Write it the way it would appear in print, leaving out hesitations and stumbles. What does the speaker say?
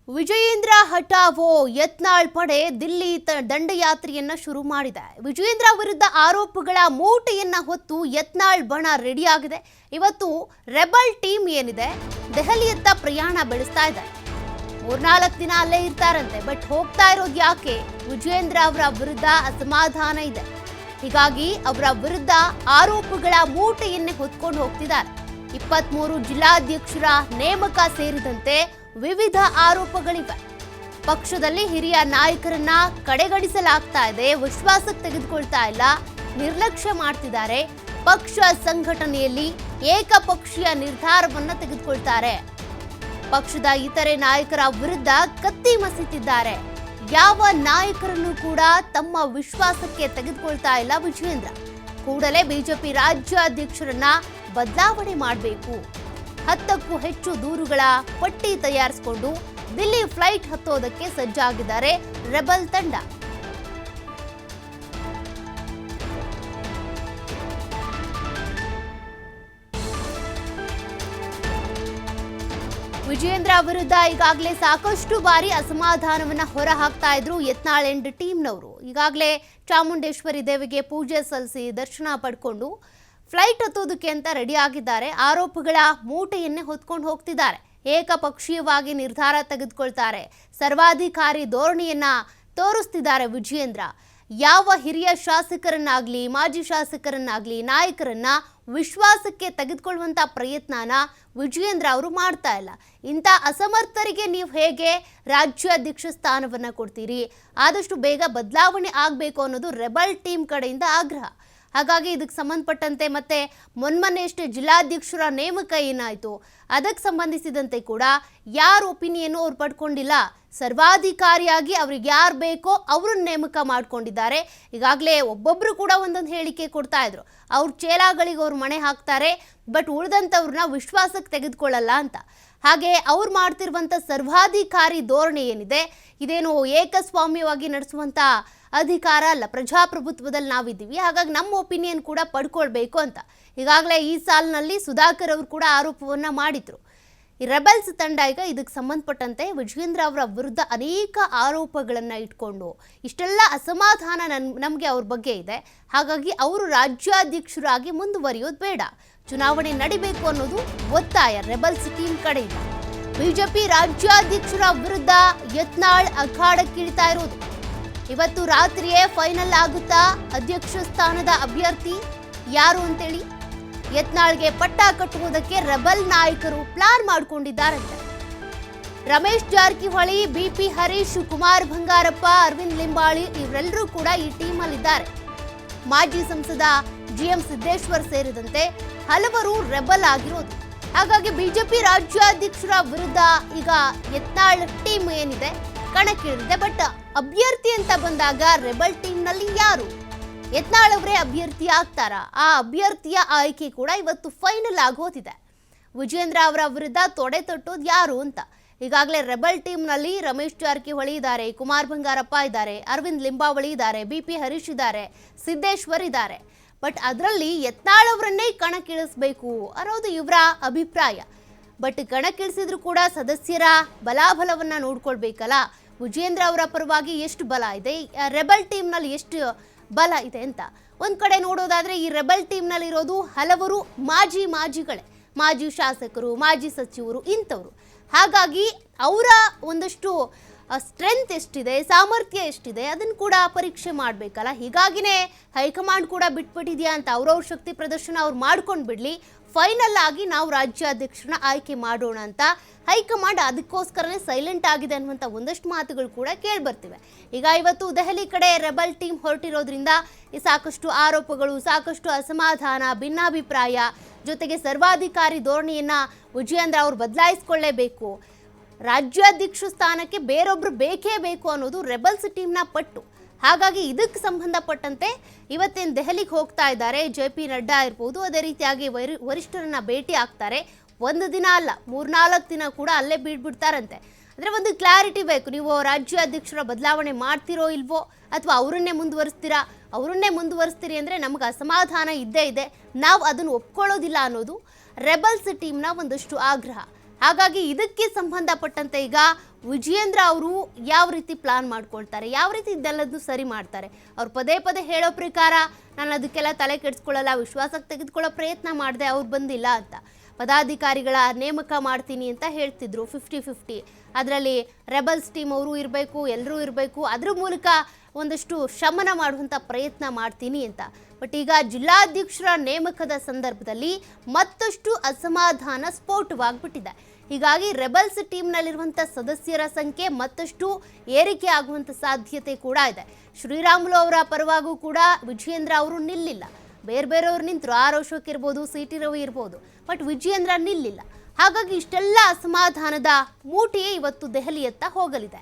ವಿಜಯೇಂದ್ರ ಹಠಾವೋ ಯತ್ನಾಳ್ ಪಡೆ ದಿಲ್ಲಿ ದಂಡಯಾತ್ರೆಯನ್ನ ಶುರು ಮಾಡಿದೆ. ವಿಜಯೇಂದ್ರ ವಿರುದ್ಧ ಆರೋಪಗಳ ಮೂಟೆಯನ್ನ ಹೊತ್ತು ಯತ್ನಾಳ್ ಬಣ ರೆಡಿಯಾಗಿದೆ. ಇವತ್ತು ರೆಬಲ್ ಟೀಮ್ ಏನಿದೆ ದೆಹಲಿಯತ್ತ ಪ್ರಯಾಣ ಬೆಳೆಸ್ತಾ ಇದೆ. 3-4 ದಿನ ಅಲ್ಲೇ ಇರ್ತಾರಂತೆ. ಬಟ್ ಹೋಗ್ತಾ ಇರೋದು ಯಾಕೆ? ವಿಜಯೇಂದ್ರ ಅವರ ವಿರುದ್ಧ ಅಸಮಾಧಾನ ಇದೆ. ಹೀಗಾಗಿ ಅವರ ವಿರುದ್ಧ ಆರೋಪಗಳ ಮೂಟೆಯನ್ನೇ ಹೊತ್ಕೊಂಡು ಹೋಗ್ತಿದ್ದಾರೆ. 23 ಜಿಲ್ಲಾಧ್ಯಕ್ಷರ ನೇಮಕ ಸೇರಿದಂತೆ ವಿವಿಧ ಆರೋಪಗಳಿವೆ. ಪಕ್ಷದಲ್ಲಿ ಹಿರಿಯ ನಾಯಕರನ್ನ ಕಡೆಗಣಿಸಲಾಗ್ತಾ ಇದೆ, ವಿಶ್ವಾಸಕ್ಕೆ ತೆಗೆದುಕೊಳ್ತಾ ಇಲ್ಲ, ನಿರ್ಲಕ್ಷ್ಯ ಮಾಡ್ತಿದ್ದಾರೆ. ಪಕ್ಷ ಸಂಘಟನೆಯಲ್ಲಿ ಏಕಪಕ್ಷೀಯ ನಿರ್ಧಾರವನ್ನ ತೆಗೆದುಕೊಳ್ತಾರೆ. ಪಕ್ಷದ ಇತರೆ ನಾಯಕರ ವಿರುದ್ಧ ಕತ್ತಿ ಮಸೀತಿದ್ದಾರೆ. ಯಾವ ನಾಯಕರನ್ನು ಕೂಡ ತಮ್ಮ ವಿಶ್ವಾಸಕ್ಕೆ ತೆಗೆದುಕೊಳ್ತಾ ಇಲ್ಲ ವಿಜಯೇಂದ್ರ. ಕೂಡಲೇ ಬಿಜೆಪಿ ರಾಜ್ಯಾಧ್ಯಕ್ಷರನ್ನ ಬದಲಾವಣೆ ಮಾಡಬೇಕು. 10ಕ್ಕೂ ಹೆಚ್ಚು ದೂರುಗಳ ಪಟ್ಟಿ ತಯಾರಿಸಿಕೊಂಡು ದಿಲ್ಲಿ ಫ್ಲೈಟ್ ಹತ್ತೋದಕ್ಕೆ ಸಜ್ಜಾಗಿದ್ದಾರೆ ರೆಬಲ್ ತಂಡ. ವಿಜಯೇಂದ್ರ ವಿರುದ್ಧ ಈಗಾಗಲೇ ಸಾಕಷ್ಟು ಬಾರಿ ಅಸಮಾಧಾನವನ್ನ ಹೊರ ಹಾಕ್ತಾ ಇದ್ರು ಯತ್ನಾಳ್ ಎಂಡ್ ಟೀಮ್ನವರು. ಈಗಾಗಲೇ ಚಾಮುಂಡೇಶ್ವರಿ ದೇವಿಗೆ ಪೂಜೆ ಸಲ್ಲಿಸಿ ದರ್ಶನ ಪಡ್ಕೊಂಡು ಫ್ಲೈಟ್ ಹತ್ತೋದಕ್ಕೆ ಅಂತ ರೆಡಿ ಆಗಿದ್ದಾರೆ. ಆರೋಪಗಳ ಮೂಟೆಯನ್ನೇ ಹೊತ್ಕೊಂಡು ಹೋಗ್ತಿದ್ದಾರೆ. ಏಕಪಕ್ಷೀಯವಾಗಿ ನಿರ್ಧಾರ ತೆಗೆದುಕೊಳ್ತಾರೆ. ಸರ್ವಾಧಿಕಾರಿ ಧೋರಣೆಯನ್ನ ತೋರಿಸ್ತಿದ್ದಾರೆ ವಿಜಯೇಂದ್ರ. ಯಾವ ಹಿರಿಯ ಶಾಸಕರನ್ನಾಗ್ಲಿ, ಮಾಜಿ ಶಾಸಕರನ್ನಾಗ್ಲಿ, ನಾಯಕರನ್ನ ವಿಶ್ವಾಸಕ್ಕೆ ತೆಗೆದುಕೊಳ್ಳುವಂತ ಪ್ರಯತ್ನನ ವಿಜಯೇಂದ್ರ ಅವರು ಮಾಡ್ತಾ ಇಲ್ಲ. ಇಂಥ ಅಸಮರ್ಥರಿಗೆ ನೀವು ಹೇಗೆ ರಾಜ್ಯಾಧ್ಯಕ್ಷ ಸ್ಥಾನವನ್ನ ಕೊಡ್ತೀರಿ? ಆದಷ್ಟು ಬೇಗ ಬದಲಾವಣೆ ಆಗಬೇಕು ಅನ್ನೋದು ರೆಬಲ್ ಟೀಮ್ ಕಡೆಯಿಂದ ಆಗ್ರಹ. ಹಾಗಾಗಿ ಇದಕ್ಕೆ ಸಂಬಂಧಪಟ್ಟಂತೆ ಮತ್ತೆ ಮೊನ್ನೆಯಷ್ಟೇ ಜಿಲ್ಲಾಧ್ಯಕ್ಷರ ನೇಮಕ ಏನಾಯಿತು ಅದಕ್ಕೆ ಸಂಬಂಧಿಸಿದಂತೆ ಕೂಡ ಯಾರ ಒಪಿನಿಯನ್ ಅವ್ರು ಪಡ್ಕೊಂಡಿಲ್ಲ. ಸರ್ವಾಧಿಕಾರಿಯಾಗಿ ಅವ್ರಿಗೆ ಯಾರು ಬೇಕೋ ಅವ್ರನ್ನ ನೇಮಕ ಮಾಡ್ಕೊಂಡಿದ್ದಾರೆ. ಈಗಾಗಲೇ ಒಬ್ಬೊಬ್ರು ಕೂಡ ಒಂದೊಂದು ಹೇಳಿಕೆ ಕೊಡ್ತಾ ಇದ್ರು. ಅವ್ರ ಚೇಲಾಗಳಿಗೆ ಅವ್ರು ಮಣೆ ಹಾಕ್ತಾರೆ, ಬಟ್ ಉಳಿದಂಥವ್ರನ್ನ ವಿಶ್ವಾಸಕ್ಕೆ ತೆಗೆದುಕೊಳ್ಳಲ್ಲ ಅಂತ. ಹಾಗೆ ಅವ್ರು ಮಾಡ್ತಿರುವಂಥ ಸರ್ವಾಧಿಕಾರಿ ಧೋರಣೆ ಏನಿದೆ ಇದೇನು ಏಕಸ್ವಾಮ್ಯವಾಗಿ ನಡೆಸುವಂಥ ಅಧಿಕಾರ ಅಲ್ಲ. ಪ್ರಜಾಪ್ರಭುತ್ವದಲ್ಲಿ ನಾವಿದ್ದೀವಿ, ಹಾಗಾಗಿ ನಮ್ಮ ಒಪಿನಿಯನ್ ಕೂಡ ಪಡ್ಕೊಳ್ಬೇಕು ಅಂತ ಈಗಾಗಲೇ ಈ ಸಾಲಿನಲ್ಲಿ ಸುಧಾಕರ್ ಅವರು ಕೂಡ ಆರೋಪವನ್ನ ಮಾಡಿದ್ರು. ಈ ರೆಬಲ್ಸ್ ತಂಡ ಈಗ ಇದಕ್ಕೆ ಸಂಬಂಧಪಟ್ಟಂತೆ ವಿಜಯೇಂದ್ರ ಅವರ ವಿರುದ್ಧ ಅನೇಕ ಆರೋಪಗಳನ್ನು ಇಟ್ಕೊಂಡು ಇಷ್ಟೆಲ್ಲ ಅಸಮಾಧಾನ ನಮಗೆ ಅವ್ರ ಬಗ್ಗೆ ಇದೆ. ಹಾಗಾಗಿ ಅವರು ರಾಜ್ಯಾಧ್ಯಕ್ಷರಾಗಿ ಮುಂದುವರಿಯೋದು ಬೇಡ, ಚುನಾವಣೆ ನಡಿಬೇಕು ಅನ್ನೋದು ಒತ್ತಾಯ ರೆಬಲ್ಸ್ ಟೀಮ್ ಕಡೆಯಿಂದ. ಬಿಜೆಪಿ ರಾಜ್ಯಾಧ್ಯಕ್ಷರ ವಿರುದ್ಧ ಯತ್ನಾಳ್ ಅಖಾಡಕ್ಕಿಳಿತಾ ಇರೋದು. ಇವತ್ತು ರಾತ್ರಿಯೇ ಫೈನಲ್ ಆಗುತ್ತಾ ಅಧ್ಯಕ್ಷ ಸ್ಥಾನದ ಅಭ್ಯರ್ಥಿ ಯಾರು ಅಂತೇಳಿ? ಯತ್ನಾಳ್ಗೆ ಪಟ್ಟ ಕಟ್ಟುವುದಕ್ಕೆ ರೆಬಲ್ ನಾಯಕರು ಪ್ಲಾನ್ ಮಾಡಿಕೊಂಡಿದ್ದಾರಂತೆ. ರಮೇಶ್ ಜಾರಕಿಹೊಳಿ, ಬಿಪಿ ಹರೀಶ್, ಕುಮಾರ್ ಬಂಗಾರಪ್ಪ, ಅರವಿಂದ್ ಲಿಂಬಾವಳಿ ಇವರೆಲ್ಲರೂ ಕೂಡ ಈ ಟೀಮಲ್ಲಿದ್ದಾರೆ. ಮಾಜಿ ಸಂಸದ GM ಸಿದ್ದೇಶ್ವರ್ ಸೇರಿದಂತೆ ಹಲವರು ರೆಬಲ್ ಆಗಿರೋದು. ಹಾಗಾಗಿ ಬಿಜೆಪಿ ರಾಜ್ಯಾಧ್ಯಕ್ಷರ ವಿರುದ್ಧ ಈಗ ಯತ್ನಾಳ್ ಟೀಮ್ ಏನಿದೆ ಕಣಕ್ಕಿಳಿದಿದೆ. ಬಟ್ ಅಭ್ಯರ್ಥಿ ಅಂತ ಬಂದಾಗ ರೆಬಲ್ ಟೀಮ್ನಲ್ಲಿ ಯಾರು? ಯತ್ನಾಳ್ ಅವರೇ ಅಭ್ಯರ್ಥಿ ಆಗ್ತಾರಾ? ಆ ಅಭ್ಯರ್ಥಿಯ ಆಯ್ಕೆ ಕೂಡ ಇವತ್ತು ಫೈನಲ್ ಆಗೋದಿದೆ. ವಿಜಯೇಂದ್ರ ಅವರ ವಿರುದ್ಧ ತೊಡೆ ತಟ್ಟೋದು ಯಾರು ಅಂತ ಈಗಾಗಲೇ ರೆಬಲ್ ಟೀಮ್ನಲ್ಲಿ ರಮೇಶ್ ಜಾರಕಿಹೊಳಿ ಇದ್ದಾರೆ, ಕುಮಾರ್ ಬಂಗಾರಪ್ಪ ಇದ್ದಾರೆ, ಅರವಿಂದ್ ಲಿಂಬಾವಳಿ ಇದ್ದಾರೆ, BP ಹರೀಶ್ ಇದ್ದಾರೆ, ಸಿದ್ದೇಶ್ವರ್ ಇದ್ದಾರೆ. ಬಟ್ ಅದರಲ್ಲಿ ಯತ್ನಾಳ್ ಅವರನ್ನೇ ಕಣಕ್ಕಿಳಿಸಬೇಕು ಅನ್ನೋದು ಇವರ ಅಭಿಪ್ರಾಯ. ಬಟ್ ಕಣಕ್ಕಿಳಿಸಿದ್ರು ಕೂಡ ಸದಸ್ಯರ ಬಲಾಬಲವನ್ನ ನೋಡ್ಕೊಳ್ಬೇಕಲ್ಲ. ವಿಜಯೇಂದ್ರ ಅವರ ಪರವಾಗಿ ಎಷ್ಟು ಬಲ ಇದೆ, ರೆಬಲ್ ಟೀಮ್ನಲ್ಲಿ ಎಷ್ಟು ಬಲ ಇದೆ ಅಂತ ಒಂದ್ ಕಡೆ ನೋಡೋದಾದ್ರೆ ಈ ರೆಬಲ್ ಟೀಮ್ನಲ್ಲಿ ಇರೋದು ಹಲವರು ಮಾಜಿಗಳೇ, ಮಾಜಿ ಶಾಸಕರು, ಮಾಜಿ ಸಚಿವರು ಇಂಥವ್ರು. ಹಾಗಾಗಿ ಅವರ ಒಂದಷ್ಟು ಸ್ಟ್ರೆಂತ್ ಎಷ್ಟಿದೆ, ಸಾಮರ್ಥ್ಯ ಎಷ್ಟಿದೆ ಅದನ್ನು ಕೂಡ ಪರೀಕ್ಷೆ ಮಾಡಬೇಕಲ್ಲ. ಹೀಗಾಗಿನೇ ಹೈಕಮಾಂಡ್ ಕೂಡ ಬಿಟ್ಬಿಟ್ಟಿದ್ಯಾ ಅಂತ ಅವ್ರವ್ರ ಶಕ್ತಿ ಪ್ರದರ್ಶನ ಅವ್ರು ಮಾಡ್ಕೊಂಡು ಬಿಡ್ಲಿ, ಫೈನಲ್ ಆಗಿ ನಾವು ರಾಜ್ಯಾಧ್ಯಕ್ಷರನ್ನ ಆಯ್ಕೆ ಮಾಡೋಣ ಅಂತ ಹೈಕಮಾಂಡ್ ಅದಕ್ಕೋಸ್ಕರನೇ ಸೈಲೆಂಟ್ ಆಗಿದೆ ಅನ್ನುವಂಥ ಒಂದಷ್ಟು ಮಾತುಗಳು ಕೂಡ ಕೇಳಿಬರ್ತಿವೆ. ಈಗ ಇವತ್ತು ದೆಹಲಿ ಕಡೆ ರೆಬಲ್ ಟೀಮ್ ಹೊರಟಿರೋದ್ರಿಂದ ಸಾಕಷ್ಟು ಆರೋಪಗಳು, ಸಾಕಷ್ಟು ಅಸಮಾಧಾನ, ಭಿನ್ನಾಭಿಪ್ರಾಯ, ಜೊತೆಗೆ ಸರ್ವಾಧಿಕಾರಿ ಧೋರಣೆಯನ್ನ ವಿಜಯೇಂದ್ರ ಅವರು ಬದಲಾಯಿಸ್ಕೊಳ್ಳೇಬೇಕು, ರಾಜ್ಯಾಧ್ಯಕ್ಷ ಸ್ಥಾನಕ್ಕೆ ಬೇರೊಬ್ರು ಬೇಕೇ ಬೇಕು ಅನ್ನೋದು ರೆಬಲ್ಸ್ ಟೀಮ್ನ ಪಟ್ಟು. ಹಾಗಾಗಿ ಇದಕ್ಕೆ ಸಂಬಂಧಪಟ್ಟಂತೆ ಇವತ್ತೇನು ದೆಹಲಿಗೆ ಹೋಗ್ತಾ ಇದ್ದಾರೆ JP ನಡ್ಡಾ ಇರ್ಬೋದು, ಅದೇ ರೀತಿಯಾಗಿ ವರಿಷ್ಠರನ್ನ ಭೇಟಿ ಆಗ್ತಾರೆ. ಒಂದು ದಿನ ಅಲ್ಲ, 3-4 ದಿನ ಕೂಡ ಅಲ್ಲೇ ಬಿಡ್ತಾರಂತೆ. ಅಂದರೆ ಒಂದು ಕ್ಲಾರಿಟಿ ಬೇಕು. ನೀವು ರಾಜ್ಯಾಧ್ಯಕ್ಷರ ಬದಲಾವಣೆ ಮಾಡ್ತಿರೋ ಇಲ್ವೋ, ಅಥವಾ ಅವರನ್ನೇ ಮುಂದುವರಿಸ್ತೀರಿ ಅಂದರೆ ನಮಗೆ ಅಸಮಾಧಾನ ಇದ್ದೇ ಇದೆ, ನಾವು ಅದನ್ನು ಒಪ್ಕೊಳ್ಳೋದಿಲ್ಲ ಅನ್ನೋದು ರೆಬಲ್ಸ್ ಟೀಮ್ನ ಒಂದಷ್ಟು ಆಗ್ರಹ. ಹಾಗಾಗಿ ಇದಕ್ಕೆ ಸಂಬಂಧಪಟ್ಟಂತೆ ಈಗ ವಿಜಯೇಂದ್ರ ಅವರು ಯಾವ ರೀತಿ ಪ್ಲಾನ್ ಮಾಡ್ಕೊಳ್ತಾರೆ, ಯಾವ ರೀತಿ ಇದೆಲ್ಲದನ್ನು ಸರಿ ಮಾಡ್ತಾರೆ. ಅವ್ರು ಪದೇ ಪದೇ ಹೇಳೋ ಪ್ರಕಾರ ನಾನು ಅದಕ್ಕೆಲ್ಲ ತಲೆ ಕೆಡಿಸ್ಕೊಳ್ಳಲ್ಲ, ವಿಶ್ವಾಸಕ್ಕೆ ತೆಗೆದುಕೊಳ್ಳೋ ಪ್ರಯತ್ನ ಮಾಡಿದೆ, ಅವ್ರು ಬಂದಿಲ್ಲ ಅಂತ. ಪದಾಧಿಕಾರಿಗಳ ನೇಮಕ ಮಾಡ್ತೀನಿ ಅಂತ ಹೇಳ್ತಿದ್ರು 50-50. ಅದರಲ್ಲಿ ರೆಬಲ್ಸ್ ಟೀಮ್ ಅವರು ಇರಬೇಕು, ಎಲ್ಲರೂ ಇರಬೇಕು, ಅದ್ರ ಮೂಲಕ ಒಂದಷ್ಟು ಶಮನ ಮಾಡುವಂಥ ಪ್ರಯತ್ನ ಮಾಡ್ತೀನಿ ಅಂತ. ಬಟ್ ಈಗ ಜಿಲ್ಲಾಧ್ಯಕ್ಷರ ನೇಮಕದ ಸಂದರ್ಭದಲ್ಲಿ ಮತ್ತಷ್ಟು ಅಸಮಾಧಾನ ಸ್ಫೋಟವಾಗ್ಬಿಟ್ಟಿದೆ. ಹೀಗಾಗಿ ರೆಬಲ್ಸ್ ಟೀಮ್ನಲ್ಲಿರುವಂಥ ಸದಸ್ಯರ ಸಂಖ್ಯೆ ಮತ್ತಷ್ಟು ಏರಿಕೆ ಆಗುವಂಥ ಸಾಧ್ಯತೆ ಕೂಡ ಇದೆ. ಶ್ರೀರಾಮುಲು ಅವರ ಪರವಾಗೂ ಕೂಡ ವಿಜಯೇಂದ್ರ ಅವರು ನಿಲ್ಲಿಲ್ಲ. ಬೇರೆಯವರು ನಿಂತರು, ಆರ್ ಅಶೋಕ್ ಇರ್ಬೋದು, ಸಿ.ಟಿ. ರವಿ ಇರ್ಬೋದು, ಬಟ್ ವಿಜಯೇಂದ್ರ ನಿಲ್ಲಿಲ್ಲ. ಹಾಗಾಗಿ ಇಷ್ಟೆಲ್ಲ ಅಸಮಾಧಾನದ ಮೂಟೆಯೇ ಇವತ್ತು ದೆಹಲಿಯತ್ತ ಹೋಗಲಿದೆ.